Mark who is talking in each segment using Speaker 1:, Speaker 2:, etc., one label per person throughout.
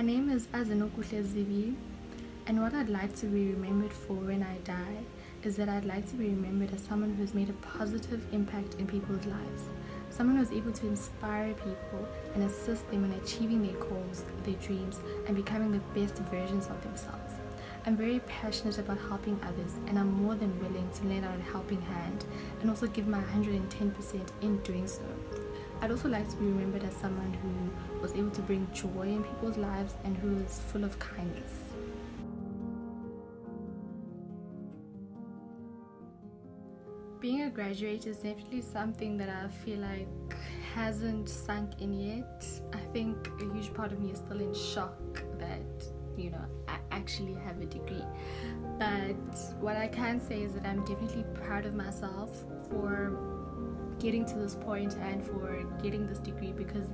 Speaker 1: My name is Azenokuhle Zibi, and what I'd like to be remembered for when I die is that I'd like to be remembered as someone who's made a positive impact in people's lives, someone who's able to inspire people and assist them in achieving their goals, their dreams, and becoming the best versions of themselves. I'm very passionate about helping others, and I'm more than willing to lend out a helping hand and also give my 110% in doing so. I'd also like to be remembered as someone who was able to bring joy in people's lives and who is full of kindness. Being a graduate is definitely something that I feel like hasn't sunk in yet. I think a huge part of me is still in shock that, I actually have a degree. But what I can say is that I'm definitely proud of myself for getting to this point and for getting this degree, because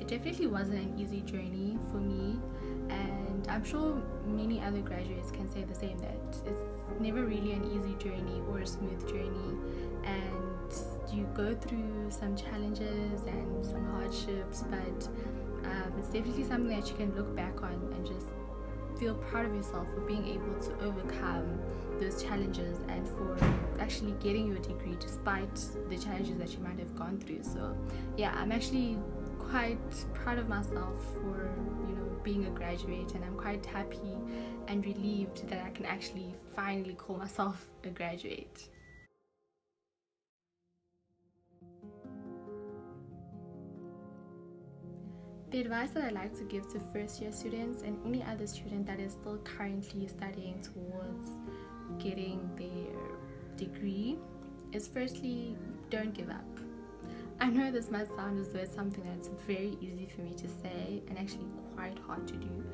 Speaker 1: it definitely wasn't an easy journey for me, and I'm sure many other graduates can say the same, that it's never really an easy journey or a smooth journey, and you go through some challenges and some hardships, but it's definitely something that you can look back on and just feel proud of yourself for being able to overcome those challenges and for actually getting your degree despite the challenges that you might have gone through. So yeah, I'm actually quite proud of myself for being a graduate, and I'm quite happy and relieved that I can actually finally call myself a graduate. The advice that I like to give to first year students and any other student that is still currently studying towards getting their degree is, firstly, don't give up. I know this might sound as though it's something that's very easy for me to say and actually quite hard to do.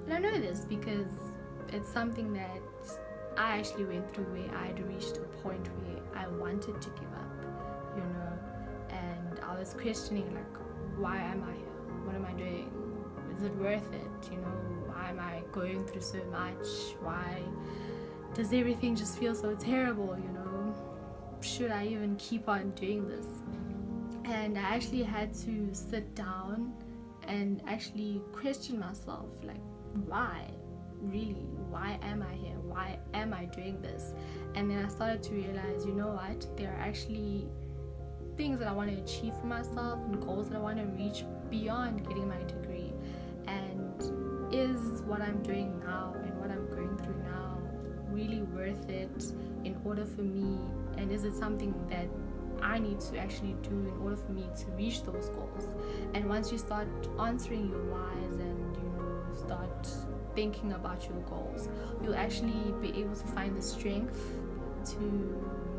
Speaker 1: And I know this because it's something that I actually went through, where I'd reached a point where I wanted to give up, and I was questioning, like, why am I here? What am I doing? Is it worth it? Why am I going through so much? Why does everything just feel so terrible? Should I even keep on doing this? And I actually had to sit down and actually question myself, like, why? Really, why am I here? Why am I doing this? And then I started to realize, there are actually things that I want to achieve for myself and goals that I want to reach beyond getting my degree. And is what I'm doing now and what I'm going through now really worth it in order for me? And is it something that I need to actually do in order for me to reach those goals? And once you start answering your whys and start thinking about your goals, you'll actually be able to find the strength to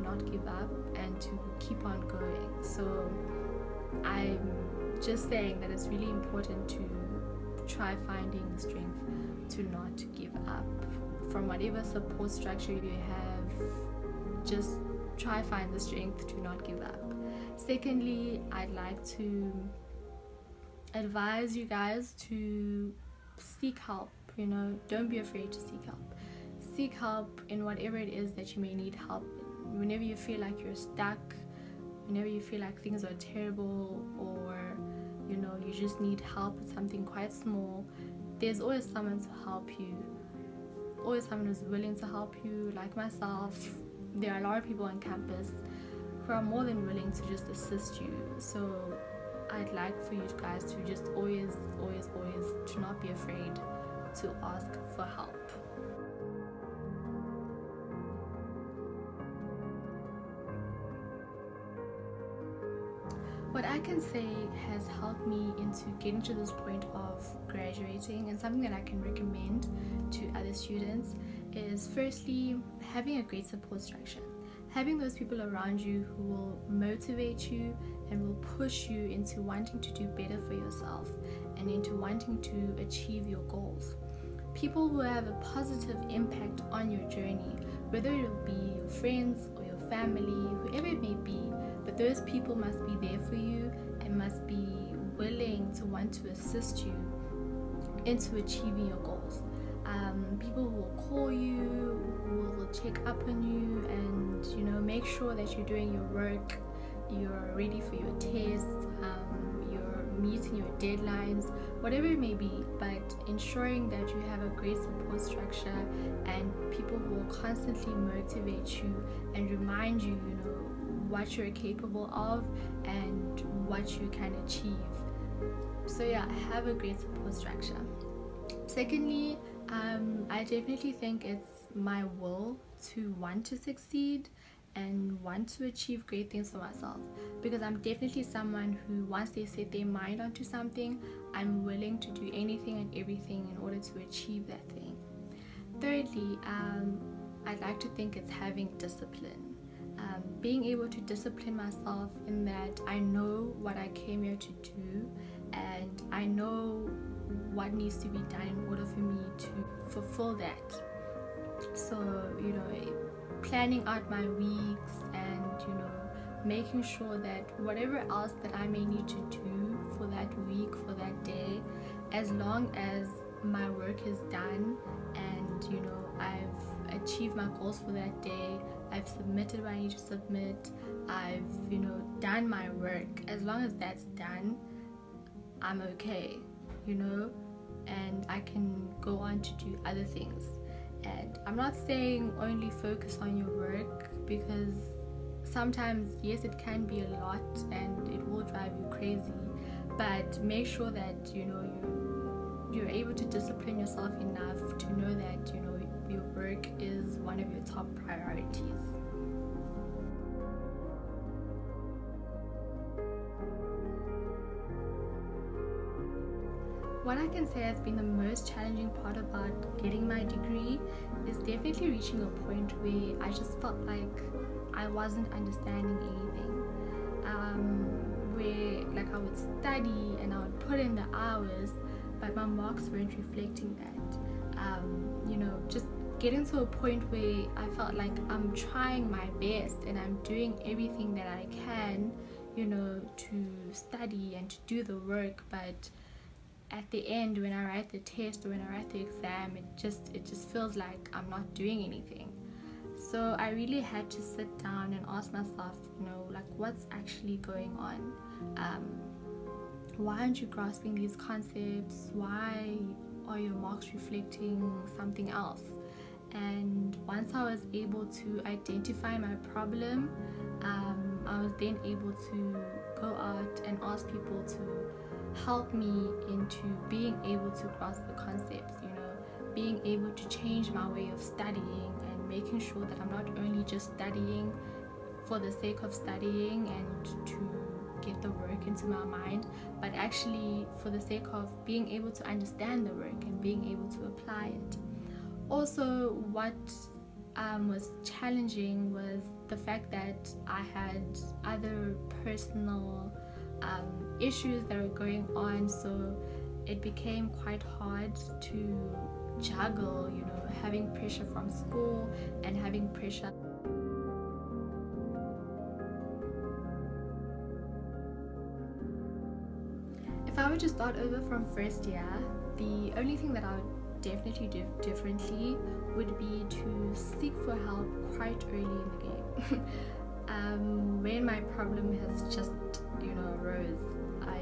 Speaker 1: not give up and to keep on going. So I'm just saying that it's really important to try finding the strength to not give up. From whatever support structure you have, just try find the strength to not give up. Secondly, I'd like to advise you guys to seek help. Don't be afraid to seek help. Seek help in whatever it is that you may need help in. Whenever you feel like you're stuck, whenever you feel like things are terrible, or you just need help with something quite small, there's always someone to help you, always someone who's willing to help you. Like myself, there are a lot of people on campus who are more than willing to just assist you. So I'd like for you guys to just always to not be afraid to ask for help. What I can say has helped me into getting to this point of graduating, and something that I can recommend to other students, is firstly having a great support structure. Having those people around you who will motivate you and will push you into wanting to do better for yourself and into wanting to achieve your goals. People who have a positive impact on your journey, whether it will be your friends or your family, whoever it may be, but those people must be there for you and must be willing to want to assist you into achieving your goals. People who will call you, who will check up on you, and make sure that you're doing your work you're ready for your tests, you're meeting your deadlines, whatever it may be, but ensuring that you have a great support structure and people who will constantly motivate you and remind you, you know, what you're capable of and what you can achieve. So yeah, have a great support structure. Secondly, I definitely think it's my will to want to succeed and want to achieve great things for myself, because I'm definitely someone who, once they set their mind onto something, I'm willing to do anything and everything in order to achieve that thing. Thirdly, I'd like to think it's having discipline. Being able to discipline myself in that I know what I came here to do and I know what needs to be done in order for me to fulfill that. So, you know, planning out my weeks and, you know, making sure that whatever else that I may need to do for that week, for that day, as long as my work is done and, you know, I've achieved my goals for that day, I've submitted what I need to submit, I've, you know, done my work, as long as that's done, I'm okay, you know, and I can go on to do other things. And I'm not saying only focus on your work, because sometimes, yes, it can be a lot and it will drive you crazy, but make sure that, you know, you're able to discipline yourself enough to know that, you know, your work is one of your top priorities. What I can say has been the most challenging part about getting my degree is definitely reaching a point where I just felt like I wasn't understanding anything. Where like I would study and I would put in the hours, but my marks weren't reflecting that. You know, just getting to a point where I felt like I'm trying my best and I'm doing everything that I can, you know, to study and to do the work, but at the end, when I write the test or when I write the exam, it just feels like I'm not doing anything. So I really had to sit down and ask myself, you know, like, what's actually going on? Why aren't you grasping these concepts? Why are your marks reflecting something else? And once I was able to identify my problem, I was then able to go out and ask people to help me into being able to grasp the concepts, you know, being able to change my way of studying and making sure that I'm not only just studying for the sake of studying and to get the work into my mind, but actually for the sake of being able to understand the work and being able to apply it. Also, what was challenging was the fact that I had other personal issues that were going on, so it became quite hard to juggle, you know, having pressure from school and having pressure. If I were to start over from first year, the only thing that I would definitely do differently would be to seek for help quite early in the game. When my problem has just, you know, arose, I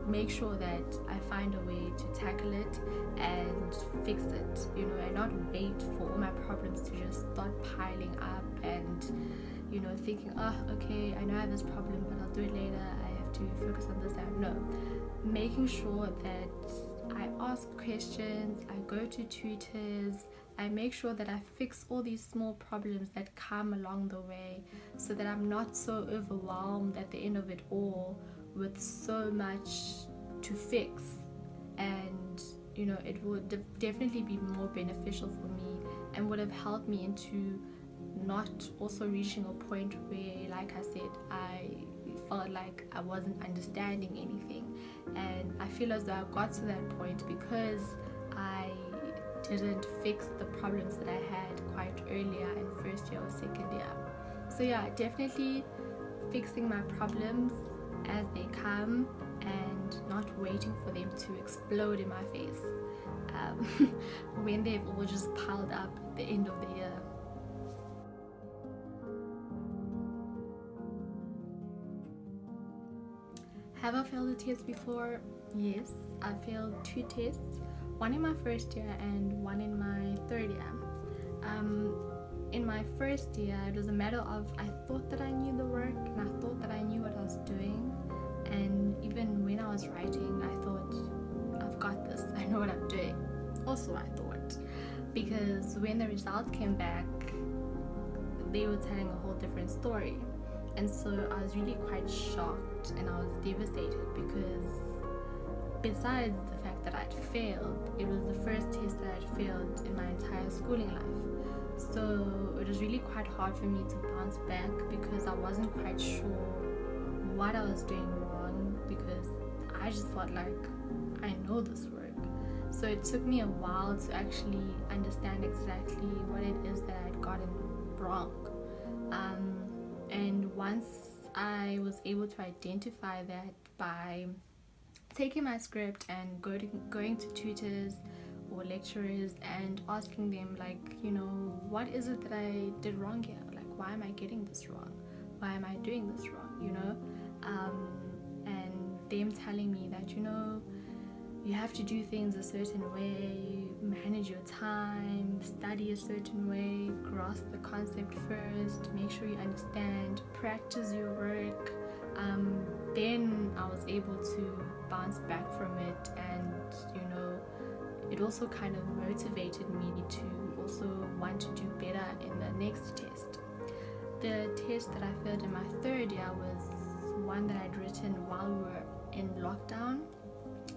Speaker 1: make sure that I find a way to tackle it and fix it, you know, and not wait for all my problems to just start piling up and, you know, thinking, oh, okay, I know I have this problem, but I'll do it later, I have to focus on this and no. Making sure that I ask questions, I go to tutors, I make sure that I fix all these small problems that come along the way, so that I'm not so overwhelmed at the end of it all with so much to fix. And, you know, it would definitely be more beneficial for me and would have helped me into not also reaching a point where, like I said, I felt like I wasn't understanding anything. And I feel as though I got to that point because I didn't fix the problems that I had quite earlier in first year or second year. So yeah, definitely fixing my problems as they come and not waiting for them to explode in my face when they've all just piled up at the end of the year. Have I failed a test before? Yes, I failed 2 tests, one in my first year and one in my third year. In my first year, it was a matter of I thought that I knew the work and I thought that I knew what I was doing, and even when I was writing, I thought, I've got this, I know what I'm doing. Also, I thought, because when the results came back, they were telling a whole different story. And so I was really quite shocked and I was devastated, because besides the fact that I'd failed, it was the first test that I'd failed in my entire schooling life. So it was really quite hard for me to bounce back, because I wasn't quite sure what I was doing wrong, because I just felt like I know this work. So it took me a while to actually understand exactly what it is that I'd gotten wrong. And once I was able to identify that by taking my script and going to tutors or lecturers and asking them, like, what is it that I did wrong here? Like, why am I getting this wrong? Why am I doing this wrong? And them telling me that, you have to do things a certain way, manage your time, study a certain way, grasp the concept first, make sure you understand, practice your work. Then I was able to bounce back from it, and it also kind of motivated me to also want to do better in the next test. The test that I failed in my third year was one that I'd written while we were in lockdown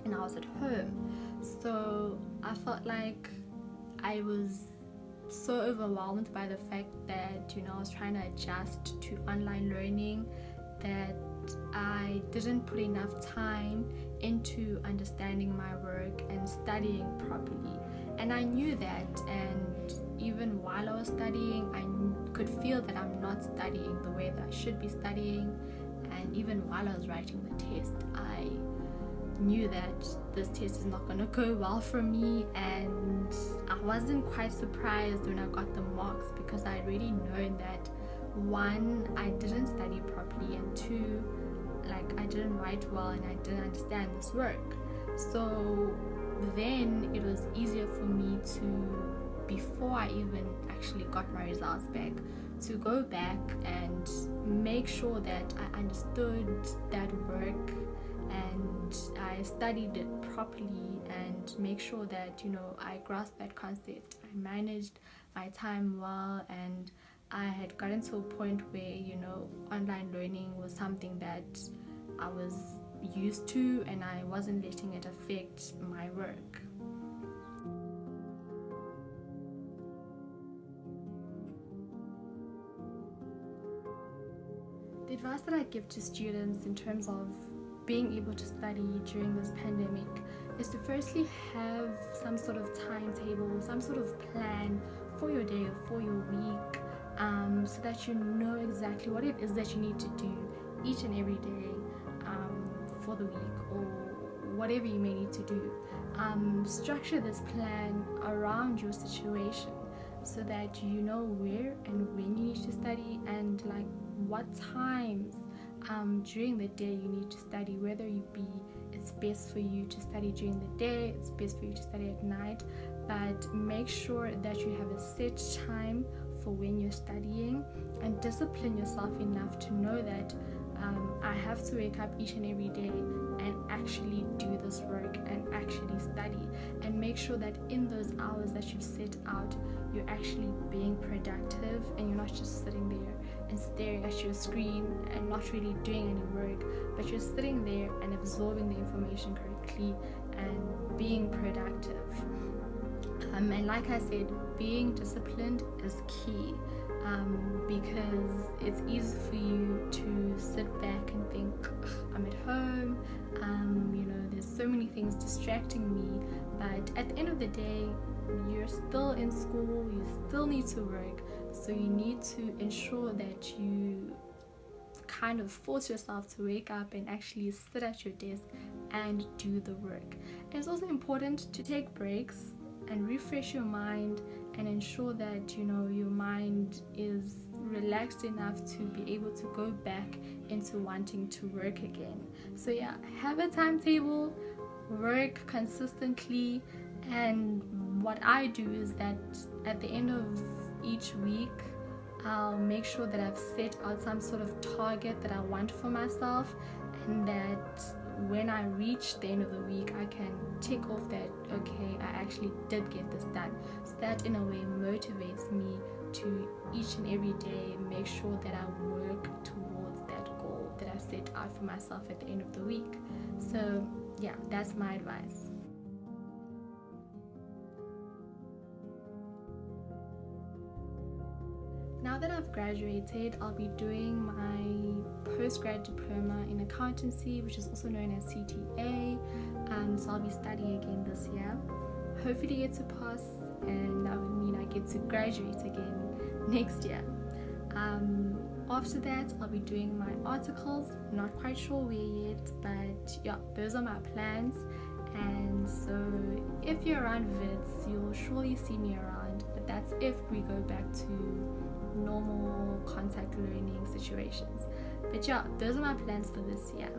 Speaker 1: and I was at home. So I felt like I was so overwhelmed by the fact that I was trying to adjust to online learning, that I didn't put enough time into understanding my work and studying properly. And I knew that, and even while I was studying, I could feel that I'm not studying the way that I should be studying. And even while I was writing the test, I knew that this test is not going to go well for me, and I wasn't quite surprised when I got the marks, because I already known that, one, I didn't study properly, and two, I didn't write well and I didn't understand this work. So then it was easier for me to, before I even actually got my results back, to go back and make sure that I understood that work and I studied it properly, and make sure that I grasped that concept. I managed my time well, and I had gotten to a point where online learning was something that I was used to, and I wasn't letting it affect my work. The advice that I give to students in terms of being able to study during this pandemic is to firstly have some sort of timetable, some sort of plan for your day or for your week, so that you know exactly what it is that you need to do each and every day for the week, or whatever you may need to do. Structure this plan around your situation so that you know where and when you need to study, and what times during the day you need to study, whether it's best for you to study during the day, it's best for you to study at night, but make sure that you have a set time for when you're studying, and discipline yourself enough to know that I have to wake up each and every day and actually do this work and actually study, and make sure that in those hours that you've set out, you're actually being productive and you're not just sitting there and staring at your screen and not really doing any work, but you're sitting there and absorbing the information correctly and being productive. And like I said, being disciplined is key, because it's easy for you to sit back and think, I'm at home, there's so many things distracting me, but at the end of the day, you're still in school, you still need to work, so you need to ensure that you kind of force yourself to wake up and actually sit at your desk and do the work. And it's also important to take breaks and refresh your mind and ensure that your mind is relaxed enough to be able to go back into wanting to work again. So yeah, have a timetable, work consistently, and what I do is that at the end of each week I'll make sure that I've set out some sort of target that I want for myself, and that when I reach the end of the week I can tick off that, okay, I actually did get this done. So that in a way motivates me to each and every day make sure that I work towards that goal that I set out for myself at the end of the week. So yeah, that's my advice. Now that I've graduated, I'll be doing my postgrad diploma in accountancy, which is also known as CTA. So I'll be studying again this year. Hopefully get to pass, and that would mean I get to graduate again next year. After that, I'll be doing my articles. Not quite sure where yet, but yeah, those are my plans. And so if you're around Wits, you'll surely see me around, but that's if we go back to normal contact learning situations. But yeah, those are my plans for this year.